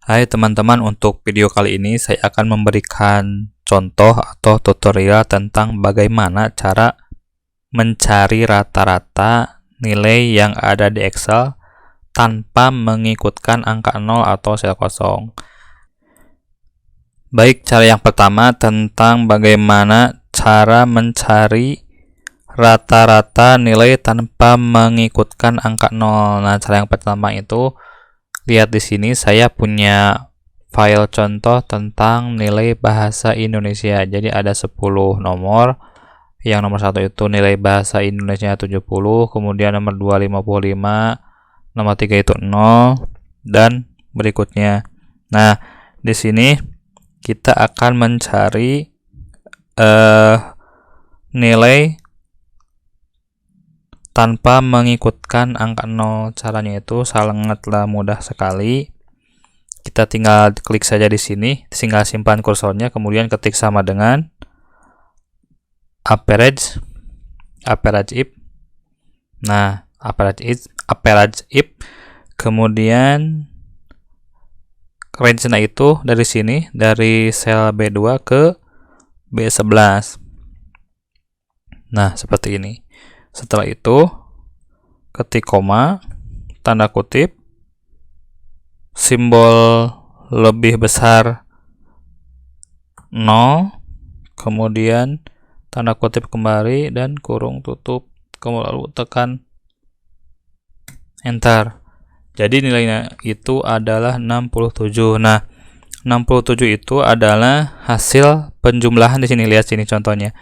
Hai teman-teman, untuk video kali ini saya akan memberikan contoh atau tutorial tentang bagaimana cara mencari rata-rata nilai yang ada di Excel tanpa mengikutkan angka 0 atau sel kosong. Baik, cara yang pertama tentang bagaimana cara mencari rata-rata nilai tanpa mengikutkan angka 0. Nah, cara yang pertama itu lihat di sini saya punya file contoh tentang nilai bahasa Indonesia. Jadi ada 10 nomor. Yang nomor 1 itu nilai bahasa Indonesia 70, kemudian nomor 2 55, nomor 3 itu 0 dan berikutnya. Nah, di sini kita akan mencari nilai tanpa mengikutkan angka 0. Caranya itu sangatlah mudah sekali. Kita tinggal klik saja di sini, tinggal simpan kursornya, kemudian ketik sama dengan average if. Nah, average if, kemudian range-nya itu dari sini, dari sel B2 ke B11. Nah, seperti ini. Setelah itu, ketik koma, tanda kutip, simbol lebih besar 0, kemudian tanda kutip kembali, dan kurung tutup, kemudian lalu tekan enter. Jadi nilainya itu adalah 67. Nah, 67 itu adalah hasil penjumlahan di sini. Lihat sini contohnya.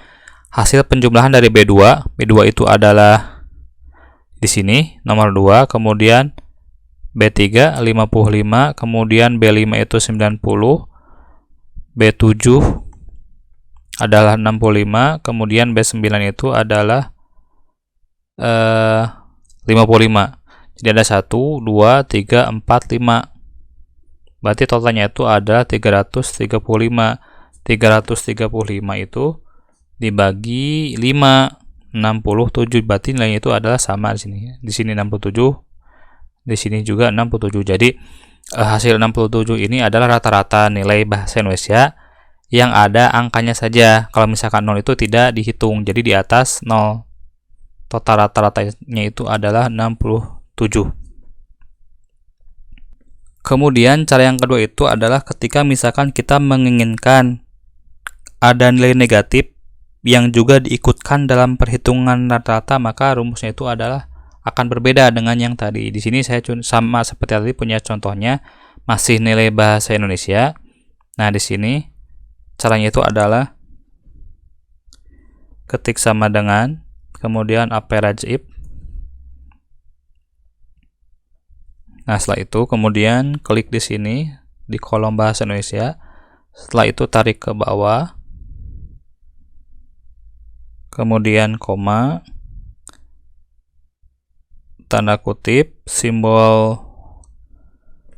Hasil penjumlahan dari B2 itu adalah di sini nomor 2, kemudian B3 55, kemudian B5 itu 90, B7 adalah 65, kemudian B9 itu adalah 55. Jadi ada 1 2 3 4 5. Berarti totalnya itu ada 335. 335 itu dibagi 5, 67, berarti nilainya itu adalah sama di sini. Di sini 67, di sini juga 67. Jadi hasil 67 ini adalah rata-rata nilai bahasa Indonesia yang ada angkanya saja. Kalau misalkan 0 itu tidak dihitung, jadi di atas 0. Total rata-ratanya itu adalah 67. Kemudian cara yang kedua itu adalah ketika misalkan kita menginginkan ada nilai negatif yang juga diikutkan dalam perhitungan rata-rata, maka rumusnya itu adalah akan berbeda dengan yang tadi. Di sini saya sama seperti tadi punya contohnya, masih nilai bahasa Indonesia. Nah, di sini caranya itu adalah ketik sama dengan, kemudian average if. Nah, setelah itu kemudian klik di sini di kolom bahasa Indonesia. Setelah itu tarik ke bawah, kemudian koma, tanda kutip, simbol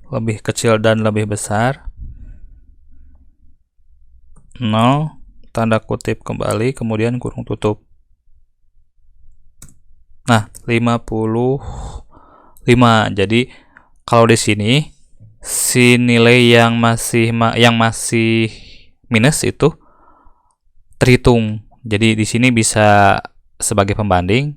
lebih kecil dan lebih besar 0, tanda kutip kembali, kemudian kurung tutup. Nah, 55. Jadi kalau di sini si nilai yang masih minus itu terhitung. Jadi di sini bisa sebagai pembanding.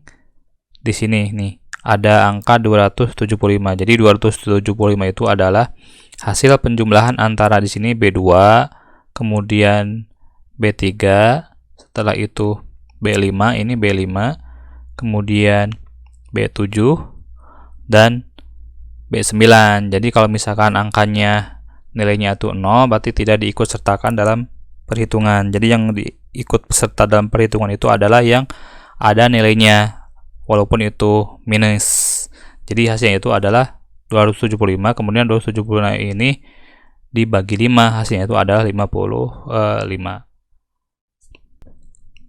Di sini nih ada angka 275. Jadi 275 itu adalah hasil penjumlahan antara di sini B2, kemudian B3, setelah itu B5, ini B5, kemudian B7 dan B9. Jadi kalau misalkan angkanya nilainya itu 0, berarti tidak diikut sertakan dalam perhitungan. Jadi yang diikut peserta dalam perhitungan itu adalah yang ada nilainya walaupun itu minus. Jadi hasilnya itu adalah 275, kemudian 275 ini dibagi 5, hasilnya itu adalah 55.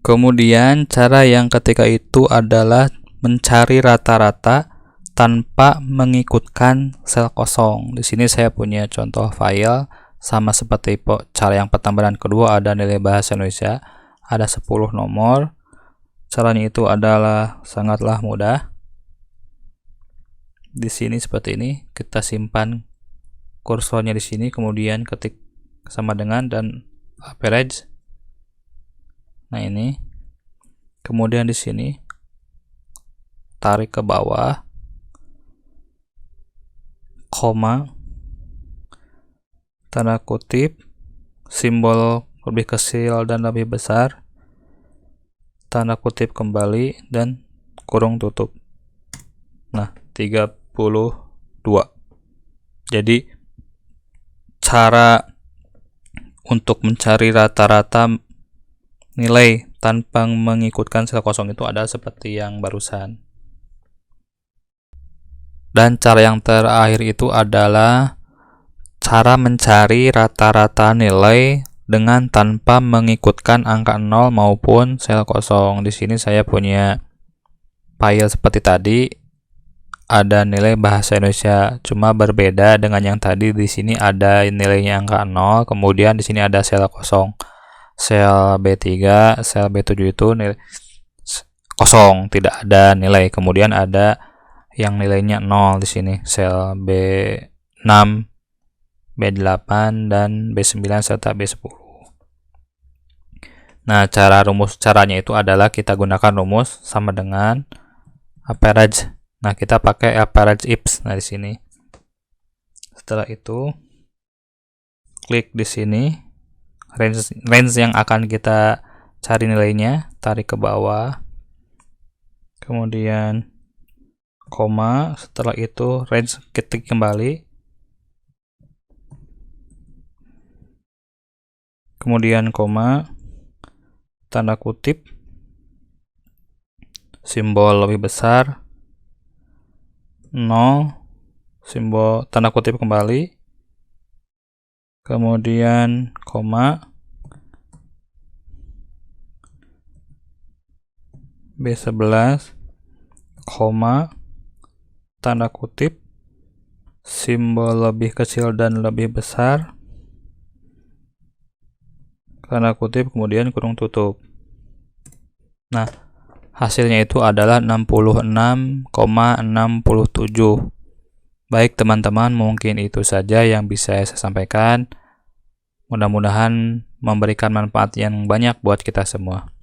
Kemudian cara yang ketiga itu adalah mencari rata-rata tanpa mengikutkan sel kosong. Di sini saya punya contoh file sama seperti cara yang pertama dan kedua, ada nilai bahasa Indonesia, ada 10 nomor. Caranya itu adalah sangatlah mudah. Di sini seperti ini, kita simpan kursornya di sini, kemudian ketik sama dengan dan average. Nah, ini. Kemudian di sini tarik ke bawah, koma, tanda kutip, simbol lebih kecil dan lebih besar, tanda kutip kembali, dan kurung tutup. Nah, 32. Jadi cara untuk mencari rata-rata nilai tanpa mengikutkan sel kosong itu ada seperti yang barusan. Dan cara yang terakhir itu adalah cara mencari rata-rata nilai dengan tanpa mengikutkan angka 0 maupun sel kosong. Di sini saya punya file seperti tadi, ada nilai bahasa Indonesia, cuma berbeda dengan yang tadi. Di sini ada nilainya angka 0, kemudian di sini ada sel kosong. Sel B3, sel B7 itu nilai kosong, tidak ada nilai. Kemudian ada yang nilainya 0 di sini, sel B6, B8, dan B9 serta B10. Nah, caranya itu adalah kita gunakan rumus sama dengan average. Nah, kita pakai average if. Nah, di sini. Setelah itu klik di sini range yang akan kita cari nilainya, tarik ke bawah, kemudian koma, setelah itu range, ketik kembali, kemudian koma, tanda kutip, simbol lebih besar, 0, simbol tanda kutip kembali, kemudian koma, B11, koma, tanda kutip, simbol lebih kecil dan lebih besar, tanda kutip, kemudian kurung tutup. Nah, hasilnya itu adalah 66,67. Baik teman-teman, mungkin itu saja yang bisa saya sampaikan. Mudah-mudahan memberikan manfaat yang banyak buat kita semua.